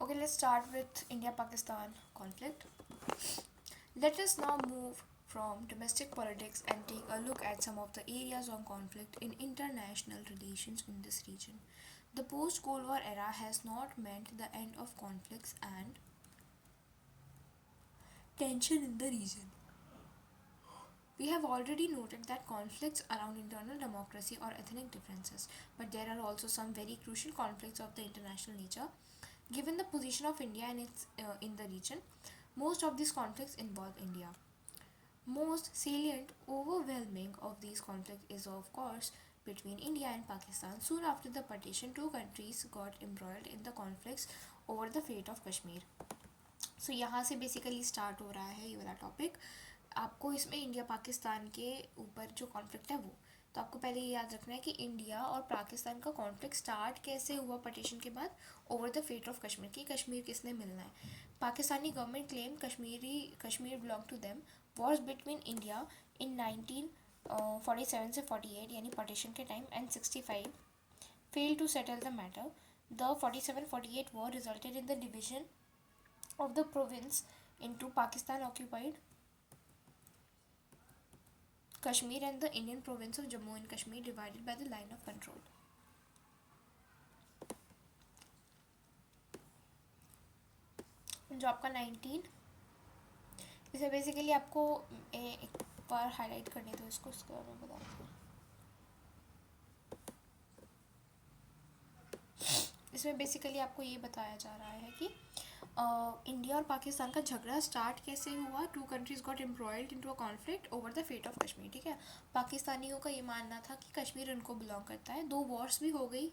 Okay, let's start with India-Pakistan conflict. Let us now move from domestic politics and take a look at some of the areas of conflict in international relations in this region. The post-Cold War era has not meant the end of conflicts and tension in the region. We have already noted that conflicts around internal democracy or ethnic differences, but there are also some very crucial conflicts of the international nature. Given the position of India in the region, most of these conflicts involve India. Most salient, overwhelming of these conflicts is of course between India and Pakistan. Soon after the partition, two countries got embroiled in the conflicts over the fate of Kashmir. सो यहाँ से basically start हो रहा है ये वाला topic. आपको इसमें India Pakistan के ऊपर जो कॉन्फ्लिक्ट है वो, तो आपको पहले ये याद रखना है कि इंडिया और पाकिस्तान का कॉन्फ्लिक्ट स्टार्ट कैसे हुआ पार्टीशन के बाद, over the fate of Kashmir, कि कश्मीर किसने मिलना है. Pakistani government claim Kashmir belong to them. Wars between India in 1947 से 48 यानी पार्टीशन के time and 65 fail to settle the matter. The 47-48 war resulted in the division of the province into Pakistan occupied Kashmir and the Indian province of Jammu and Kashmir divided by the line of control. जो आपका 19, इसे basically आपको एक बार highlight करने दो इसको, उसके बारे में बताते हैं. इसमें बेसिकली आपको ये बताया जा रहा है कि इंडिया और पाकिस्तान का झगड़ा स्टार्ट कैसे हुआ. Two countries got embroiled into a conflict over the fate of Kashmir. ठीक है, पाकिस्तानियों का ये मानना था कि कश्मीर उनको बिलोंग करता है. दो वॉर्स भी हो गई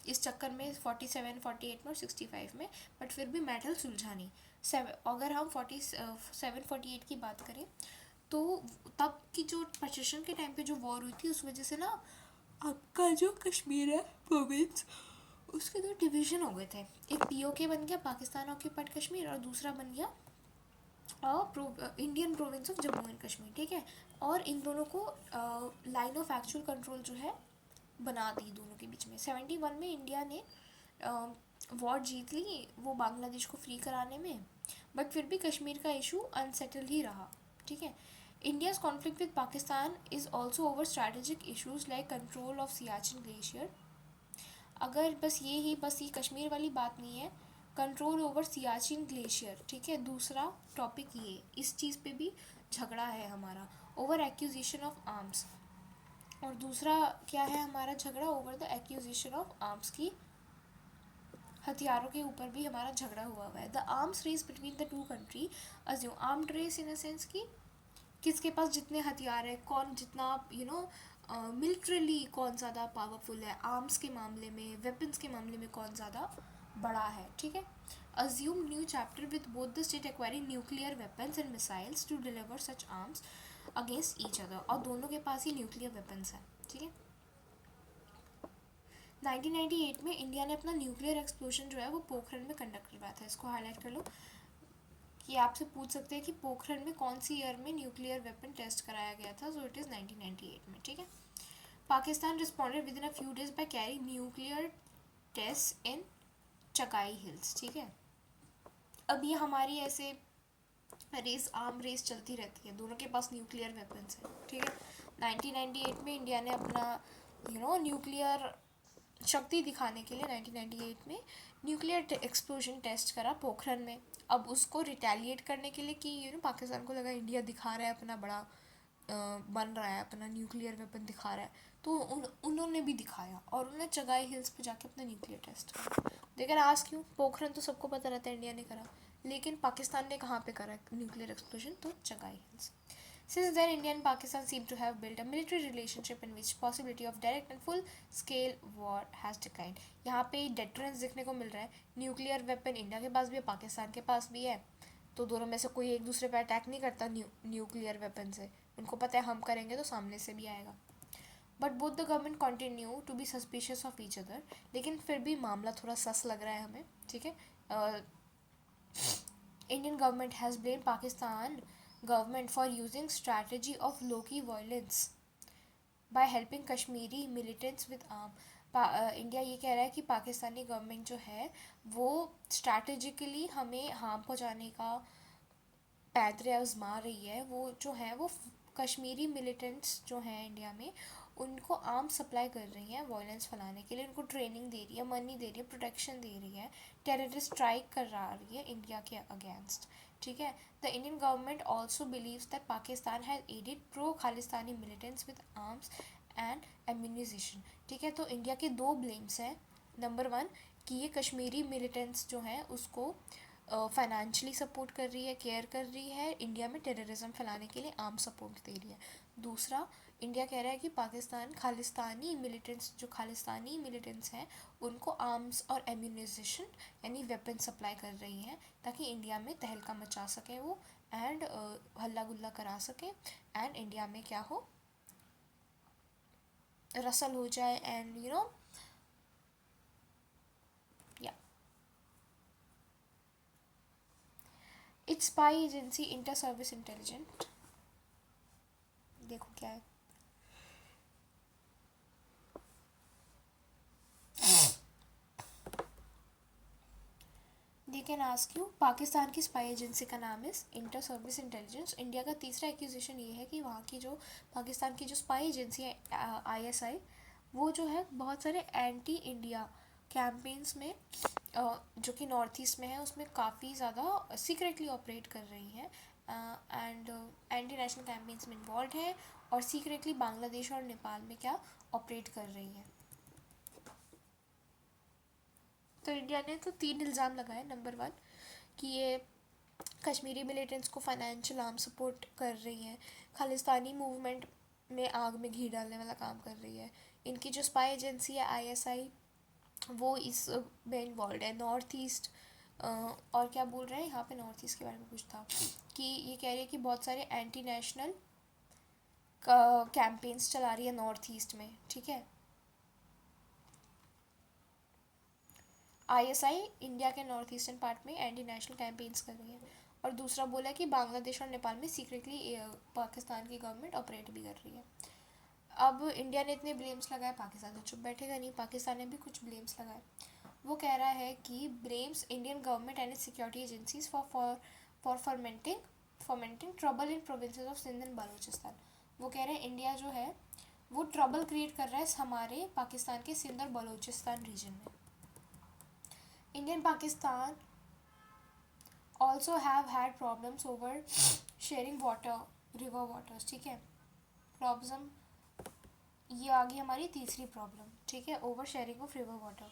इस चक्कर में 47-48 में और 65 में, बट फिर भी मैटर सुलझा नहीं. अगर हम 47-48 की बात करें तो तब की जो पार्टीशन के टाइम पे जो वॉर हुई थी, उस वजह से ना आपका जो कश्मीर है प्रोविंस, उसके दो डिवीज़न हो गए थे. एक पीओके बन गया पाकिस्तान ऑक्यूपाइड कश्मीर और दूसरा बन गया Indian province of Jammu and Kashmir. ठीक है, और इन दोनों को लाइन ऑफ एक्चुअल कंट्रोल जो है बना दी दोनों के बीच में. 71 में इंडिया ने वॉर जीत ली वो बांग्लादेश को फ्री कराने में, बट फिर भी कश्मीर का इशू अनसेटल्ड ही रहा. ठीक है, India's conflict with Pakistan is also over strategic issues like control of Siachen glacier. अगर बस ये कश्मीर वाली बात नहीं है, कंट्रोल ओवर सियाचिन ग्लेशियर. ठीक है, दूसरा टॉपिक ये, इस चीज़ पे भी झगड़ा है हमारा. ओवर एक्यूजिशन ऑफ आर्म्स, और दूसरा क्या है हमारा झगड़ा, over the acquisition of arms की, हथियारों के ऊपर भी हमारा झगड़ा हुआ है. The arms race between the two country assume armed race in a sense की किसके पास जितने हथियार है, कौन जितना मिलिट्रली कौन ज़्यादा पावरफुल है, आर्म्स के मामले में, वेपन्स के मामले में कौन ज़्यादा बड़ा है. ठीक है, assume new chapter with both the state acquiring nuclear weapons and missiles to deliver such arms against each other, और दोनों के पास ही न्यूक्लियर वेपन्स हैं. ठीक है, 1998 में इंडिया ने अपना न्यूक्लियर एक्सप्लोजन जो है वो पोखरण में कंडक्ट करवाया था. इसको हाईलाइट कर लो कि आपसे पूछ सकते हैं कि पोखरण में कौन सी ईयर में न्यूक्लियर वेपन टेस्ट कराया गया था. सो इट इज़ 1998 में. ठीक है, Pakistan responded within a few days by carrying nuclear test in Chagai Hills. ठीक है, अब ये हमारी ऐसे आर्म रेस चलती रहती है, दोनों के पास न्यूक्लियर वेपन्स हैं. ठीक है, 1998 में इंडिया ने अपना न्यूक्लियर शक्ति दिखाने के लिए 1998 में न्यूक्लियर एक्सप्लोजन टेस्ट करा पोखरण में. अब उसको रिटेलिएट करने के लिए कि पाकिस्तान को लगा इंडिया दिखा रहा है अपना बड़ा बन रहा है, अपना न्यूक्लियर वेपन दिखा रहा है, तो उन्होंने भी दिखाया और उन्होंने चगाई हिल्स पे जाके अपना न्यूक्लियर टेस्ट करा. लेकिन आज क्यों, पोखरण तो सबको पता रहता है इंडिया ने करा, लेकिन पाकिस्तान ने कहाँ पे करा न्यूक्लियर एक्सप्लोजन, तो Chagai hills. Since then, India and Pakistan seem to have built a military relationship in which possibility of direct and full-scale war has declined. यहाँ पे deterrence देखने को मिल रहा है. न्यूक्लियर वेपन इंडिया के पास भी है, पाकिस्तान के पास भी है, तो दोनों में से कोई एक दूसरे पर अटैक नहीं करता न्यूक्लियर वेपन से. उनको पता है हम करेंगे तो सामने से भी आएगा. But both the government continue to be suspicious of each other. लेकिन फिर भी मामला थोड़ा सस लग रहा है हमें. ठीक है, Indian government has blame Pakistan government for using strategy of low-key violence. By helping Kashmiri militants with arm. India ये कह रहा है कि पाकिस्तानी गवर्नमेंट जो है वो स्ट्रैटेजिकली हमें हार्म पहुँचाने का पैदरे आजमा रही है। वो जो है वो कश्मीरी मिलिटेंट्स जो हैं इंडिया में उनको आर्म सप्लाई कर रही हैं वायलेंस फैलाने के लिए, उनको ट्रेनिंग दे रही है, मनी दे रही है, प्रोटेक्शन दे रही है, टेररिस्ट स्ट्राइक कर रही है इंडिया के अगेंस्ट। ठीक है। The Indian government also believes that Pakistan has aided pro Khalistani militants with arms and ammunition. ठीक है। तो इंडिया के दो ब्लेम्स हैं। नंबर वन कि ये कश्मीरी मिलिटेंट्स जो हैं उसको फाइनेंशियली सपोर्ट कर रही है, केयर कर रही है, इंडिया में टेररिज्म फैलाने के लिए आर्म सपोर्ट दे रही है। दूसरा, इंडिया कह रहा है कि पाकिस्तान खालिस्तानी मिलिटेंट्स जो खालिस्तानी मिलिटेंट्स हैं उनको आर्म्स और एम्यूनिशन यानी वेपन सप्लाई कर रही हैं ताकि इंडिया में तहलका मचा सके वो, एंड हल्ला गुल्ला करा सके, एंड इंडिया में क्या हो, रसल हो जाए, एंड या it's spy agency inter service intelligent. देखो क्या है। They can ask you, Pakistan की स्पाई एजेंसी का नाम है इंटर सर्विस इंटेलिजेंस। इंडिया का तीसरा एक्यूजेशन ये है कि वहाँ की जो पाकिस्तान की जो स्पाई एजेंसी है ISI, वो जो है बहुत सारे एंटी इंडिया कैंपेन्स में जो कि नॉर्थ ईस्ट में है उसमें काफ़ी ज़्यादा सीक्रेटली ऑपरेट कर रही हैं, एंड एंटी नेशनल कैंपेन्स में इन्वॉल्व है, और सीक्रेटली बांग्लादेश और नेपाल में क्या ऑपरेट कर रही है। तो इंडिया ने तो 3 इल्ज़ाम लगाए। नंबर वन कि ये कश्मीरी मिलिटेंट्स को फाइनेंशियल आर्म सपोर्ट कर रही हैं, खालिस्तानी मूवमेंट में आग में घी डालने वाला काम कर रही है। इनकी जो स्पाई एजेंसी है ISI वो इस में इन्वॉल्व है। नॉर्थ ईस्ट और क्या बोल रहे हैं यहाँ पे, नॉर्थ ईस्ट के बारे में कुछ था कि ये कह रही है कि बहुत सारे एंटी नेशनल कैंपेन्स चला रही है नॉर्थ ईस्ट में। ठीक है। ISI इंडिया के नॉर्थ ईस्टर्न पार्ट में एंटी नेशनल कैंपेन्स कर रही है। और दूसरा बोला कि बांग्लादेश और नेपाल में सीक्रेटली पाकिस्तान की गवर्नमेंट ऑपरेट भी कर रही है। अब इंडिया ने इतने ब्लेम्स लगाए, पाकिस्तान तो चुप बैठेगा नहीं, पाकिस्तान ने भी कुछ ब्लेम्स लगाए। वो कह रहा है कि blames Indian government and security agencies for fomenting trouble in provinces of Sindh and Balochistan. वो कह रहे हैं इंडिया जो है वो ट्रबल क्रिएट कर रहा है हमारे पाकिस्तान के सिंध और बलूचिस्तान रीजन में। Indian Pakistan also have had problems over sharing water, river waters। ठीक है। प्रॉब्लम ये आ गई हमारी तीसरी प्रॉब्लम। ठीक है, over sharing of river water.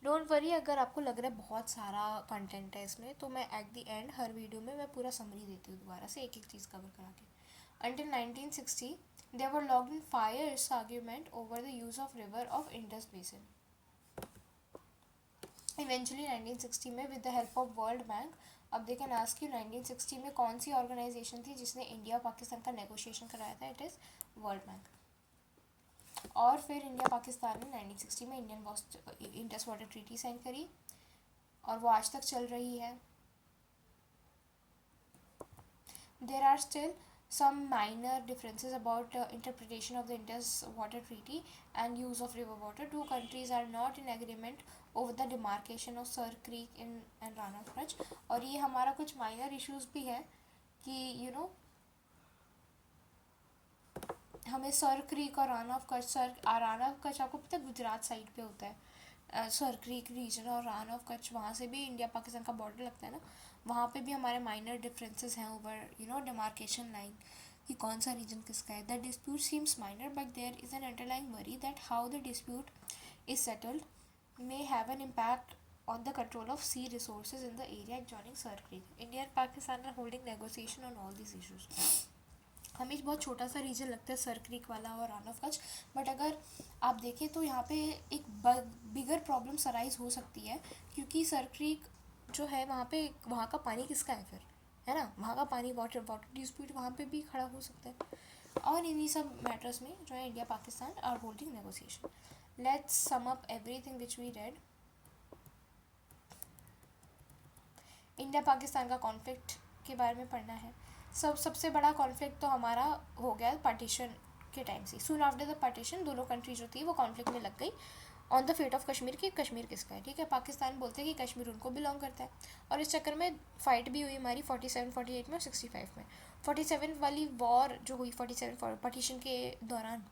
Don't worry, अगर आपको लग रहा है बहुत सारा कंटेंट है इसमें तो मैं at the end her video में मैं पूरा समरी देती हूँ दोबारा से एक एक चीज़ कवर करा के। Until 1960 they were locked in fierce argument over the use of river of Indus basin. Eventually 1960 में with the help of World Bank, अब दे कैन आस्क यू 1960 में कौन सी ऑर्गेनाइजेशन थी जिसने इंडिया पाकिस्तान का नेगोशिएशन कराया था? It is world bank. और फिर इंडिया पाकिस्तान ने 1960 में इंडस वाटर ट्रीटी साइन करी और वो आज तक चल रही है। There are still some minor differences about interpretation of the Indus Water Treaty and use of river water. Two countries are not in agreement over the demarcation of Sir Creek and Rana of Kutch। और ये हमारा कुछ minor issues भी है कि हमें sir creek और Rana of Kutch, Rana of Kutch आपको पता है गुजरात साइड पे होता है। सर क्रीक रीजन और राना ऑफ कच्छ वहाँ से भी इंडिया पाकिस्तान का बॉर्डर लगता है ना, वहाँ पे भी हमारे माइनर डिफरेंसेस हैं ओवर डिमार्केशन लाइन कि कौन सा रीजन किसका है। The dispute seems minor but there is an underlying worry that how the dispute is settled may have an impact on the control of sea resources in the area adjoining Sir Creek. India and Pakistan are holding negotiation on all these issues. हमें बहुत छोटा सा reason लगता है sir creek वाला और रान of Kutch, but अगर आप देखें तो यहाँ पे एक बिगर प्रॉब्लम सराइज हो सकती है क्योंकि सर क्रीक जो है वहाँ पे वहाँ का पानी किसका है फिर, है ना, वहाँ का पानी वाटर डिस्प्यूट वहाँ पे भी खड़ा हो सकता है। और इन्हीं सब मैटर्स में जो है India Pakistan are holding negotiation. Let's sum up everything which we read. India Pakistan का कॉन्फ्लिक्ट के बारे में पढ़ना है। सबसे बड़ा कॉन्फ्लिक्ट तो हमारा हो गया पार्टीशन के टाइम से, सून आफ्टर द पार्टीशन दोनों कंट्री जो थी वो कॉन्फ्लिक्ट में लग गई on the fate of Kashmir कि कश्मीर किसका है, ठीक है। पाकिस्तान बोलते हैं कि कश्मीर उनको बिलोंग करता है, और इस चक्कर में फाइट भी हुई हमारी 47-48 में और 65 में। 47 वाली वॉर जो हुई 47 पार्टीशन के दौरान,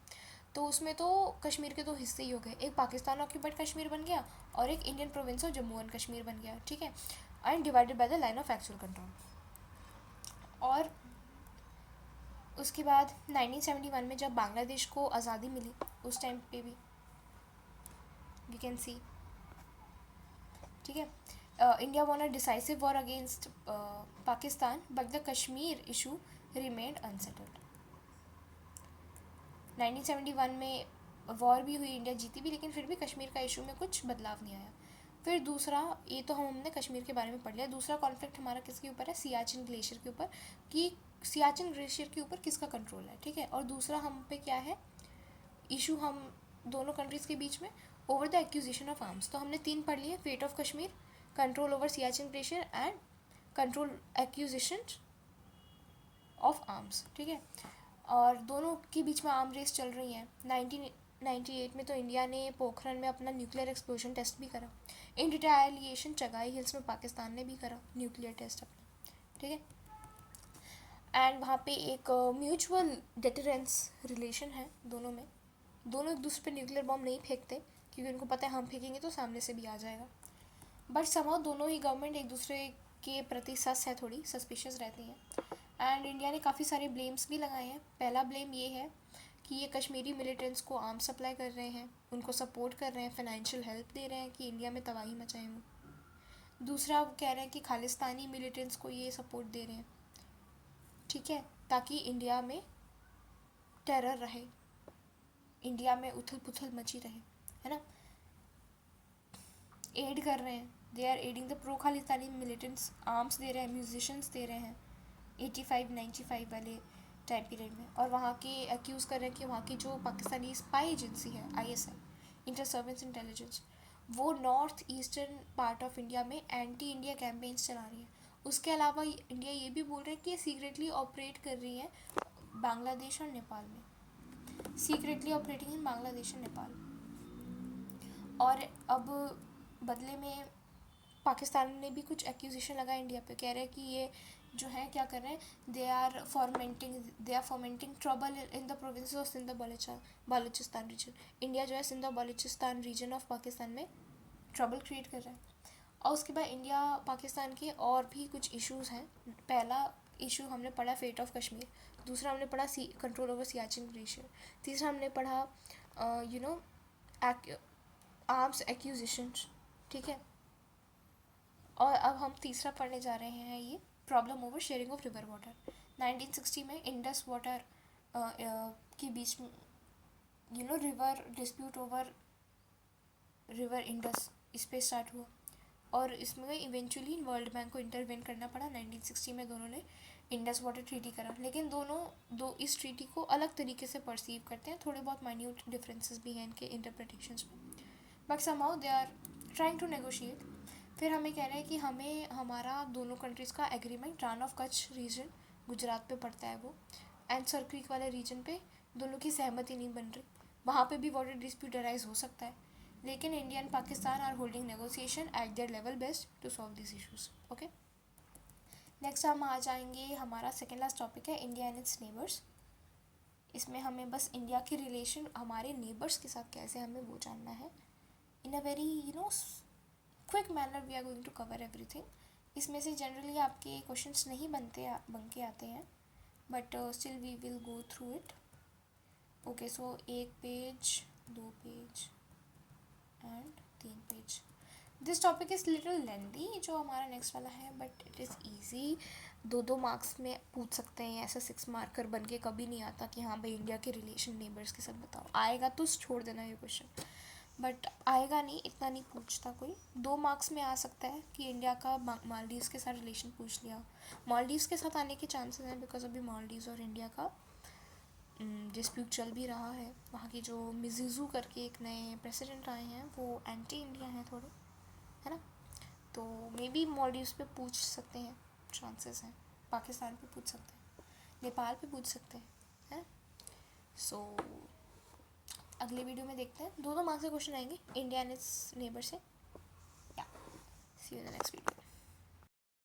तो उसमें तो कश्मीर के दो हिस्से ही हो गए, एक पाकिस्तान ऑक्यूपाइड कश्मीर बन गया और एक Indian province of Jammu and Kashmir बन गया, ठीक है, and divided by the line of actual control. और उसके बाद 1971 में जब बांग्लादेश को आज़ादी मिली, उस टाइम पे भी वी कैन सी, ठीक है, India won a decisive war against Pakistan but the Kashmir issue remained unsettled. 1971 में वॉर भी हुई, इंडिया जीती भी, लेकिन फिर भी कश्मीर का इशू में कुछ बदलाव नहीं आया। फिर दूसरा, ये तो हमने कश्मीर के बारे में पढ़ लिया, दूसरा कॉन्फ्लिक्ट हमारा किसके ऊपर है, सियाचिन ग्लेशियर के ऊपर, कि सियाचिन ग्लेशियर के ऊपर किसका कंट्रोल है, ठीक है। और दूसरा हम पे क्या है इशू, हम दोनों कंट्रीज़ के बीच में over the acquisition of arms. तो हमने 3 पढ़ लिए, fate of Kashmir, control over Siachen glacier and control acquisition of arms, ठीक है। और दोनों के बीच में आर्म रेस चल रही है। 1998 में तो इंडिया ने पोखरण में अपना न्यूक्लियर एक्सप्लोजन टेस्ट भी करा। इन रिटेलिएशन चगाई हिल्स में पाकिस्तान ने भी करा न्यूक्लियर टेस्ट अपना, ठीक है। एंड वहाँ पे एक म्यूचुअल डेटरेंस रिलेशन है दोनों में, दोनों एक दूसरे पे न्यूक्लियर बॉम्ब नहीं फेंकते क्योंकि उनको पता है हम फेंकेंगे तो सामने से भी आ जाएगा। बट समहाउ दोनों ही गवर्नमेंट एक दूसरे के प्रति सस है, थोड़ी सस्पिशियस रहती हैं। एंड इंडिया ने काफ़ी सारे ब्लेम्स भी लगाए हैं। पहला ब्लेम ये है कि ये कश्मीरी मिलिटेंट्स को आर्म सप्लाई कर रहे हैं, उनको सपोर्ट कर रहे हैं, फाइनेंशियल हेल्प दे रहे हैं कि इंडिया में तबाही मचाएं वो। दूसरा वो कह रहे हैं कि खालिस्तानी मिलिटेंट्स को ये सपोर्ट दे रहे हैं, ठीक है, ताकि इंडिया में टेरर रहे, इंडिया में उथल पुथल मची रहे, है ना। एड कर रहे हैं, they are adding the pro Khalistani militants, arms दे रहे हैं, म्यूजिशियंस दे रहे हैं 85-95 वाले टाइम पीरियड में। और वहाँ के एक्यूज़ कर रहे हैं कि वहाँ की जो पाकिस्तानी स्पाई एजेंसी है ISI, इंटर सर्विस इंटेलिजेंस, वो north eastern part of India में एंटी इंडिया कैंपेन्स चला रही है। उसके अलावा इंडिया ये भी बोल रहा है कि ये सीक्रेटली ऑपरेट कर रही है बांग्लादेश और नेपाल में, सीक्रेटली ऑपरेटिंग इन बांग्लादेश और नेपाल। और अब बदले में पाकिस्तान ने भी कुछ एक्यूजेशन लगा इंडिया पे, कह रहे हैं कि ये जो है क्या कर रहे हैं, they are fomenting trouble in the province of Sindh Balochistan region. India जो है सिंध बलूचिस्तान रीजन ऑफ पाकिस्तान में ट्रबल क्रिएट कर रहा है। और उसके बाद इंडिया पाकिस्तान के और भी कुछ इश्यूज़ हैं। पहला इशू हमने पढ़ा फेट ऑफ कश्मीर, दूसरा हमने पढ़ा कंट्रोल ओवर सियाचिन ग्लेशियर, तीसरा हमने पढ़ा आर्म्स एक्यूजिशंस, ठीक है। और अब हम तीसरा पढ़ने जा रहे हैं, ये problem over sharing of river water. 1960 में इंडस वाटर के बीच में river dispute over river Indus इस पे स्टार्ट हुआ, और इसमें इवेंचुअली वर्ल्ड बैंक को इंटरवेन करना पड़ा। 1960 में दोनों ने इंडस वाटर ट्रीटी करा, लेकिन दो इस ट्रीटी को अलग तरीके से परसीव करते हैं, थोड़े बहुत माइन्यूट डिफरेंसेस भी हैं इनके इंटरप्रिटेशंस में, but somehow they are trying to negotiate. फिर हमें कह रहे हैं कि हमें हमारा दोनों कंट्रीज़ का agreement, Rann of Kutch region Gujarat पे पड़ता है वो, एंड सर क्रीक वाले रीजन पे दोनों की सहमति नहीं बन रही, वहाँ पे भी वाटर डिस्प्यूट अराइज हो सकता है, लेकिन India and Pakistan are holding negotiation at their level best to solve this issues, okay. Next हम आ जाएंगे, हमारा सेकेंड लास्ट टॉपिक है इंडिया एंड इट्स नेबर्स। इसमें हमें बस इंडिया के रिलेशन हमारे नेबर्स के साथ कैसे हमें वो जानना है। In a very quick manner we are going to cover everything. इसमें से जनरली आपके क्वेश्चंस नहीं बन के आते हैं, but still we will go through it, okay. So 1 page, 2 page and 3 page. This topic is little lengthy जो हमारा नेक्स्ट वाला है, but it is easy. 2 marks में पूछ सकते हैं, ऐसा 6 मार्कर बन के कभी नहीं आता कि हाँ भाई इंडिया के रिलेशन नेबर्स के साथ बताओ। आएगा तो छोड़ देना ये क्वेश्चन, बट आएगा नहीं, इतना नहीं पूछता कोई। 2 मार्क्स में आ सकता है कि इंडिया का मालदीव्स के साथ रिलेशन पूछ लिया। मालदीव्स के साथ आने के चांसेस हैं बिकॉज अभी मालदीव्स और इंडिया का डिस्प्यूट चल भी रहा है। वहाँ की जो मिज़िज़ू करके एक नए प्रेसिडेंट आए हैं वो एंटी इंडिया हैं थोड़े, है ना, तो मे बी मालदीव्स पे पूछ सकते हैं, चांसेस हैं। पाकिस्तान पे पूछ सकते हैं, नेपाल पे पूछ सकते हैं, है। सो अगले वीडियो में देखते हैं, 2 मार्क्स के क्वेश्चन आएंगे इंडिया एंड इट्स नेबर से। या see you in the next video.